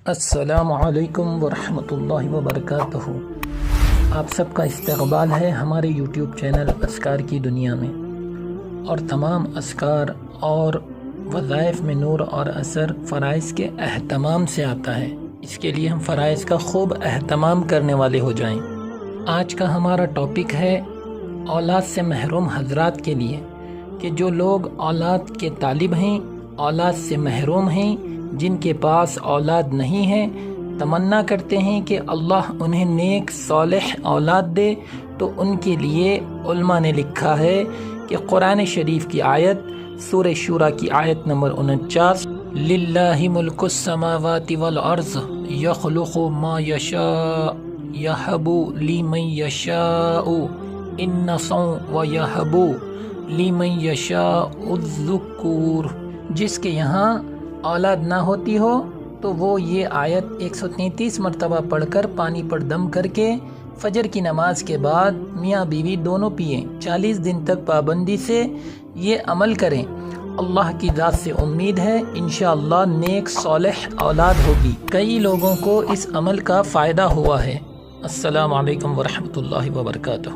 السلام علیکم ورحمۃ اللہ وبرکاتہ۔ آپ سب کا استقبال ہے ہمارے یوٹیوب چینل اذکار کی دنیا میں، اور تمام اذکار اور وظائف میں نور اور اثر فرائض کے اہتمام سے آتا ہے۔ اس کے لیے ہم فرائض کا خوب اہتمام کرنے والے ہو جائیں۔ آج کا ہمارا ٹاپک ہے اولاد سے محروم حضرات کے لیے، کہ جو لوگ اولاد کے طالب ہیں، اولاد سے محروم ہیں، جن کے پاس اولاد نہیں ہے، تمنا کرتے ہیں کہ اللہ انہیں نیک صالح اولاد دے، تو ان کے لیے علماء نے لکھا ہے کہ قرآن شریف کی آیت سورہ شورى کی آیت نمبر 49، للہ ملک السماوات والارض یخلق ما یشاء یہب لمن یشاء انثا ویہب لمن یشاء الذکور۔ جس کے یہاں اولاد نہ ہوتی ہو تو وہ یہ آیت 133 مرتبہ پڑھ کر پانی پر دم کر کے فجر کی نماز کے بعد میاں بیوی دونوں پئیں، 40 دن تک پابندی سے یہ عمل کریں۔ اللہ کی ذات سے امید ہے انشاءاللہ نیک صالح اولاد ہوگی۔ کئی لوگوں کو اس عمل کا فائدہ ہوا ہے۔ السلام علیکم ورحمۃ اللہ وبرکاتہ۔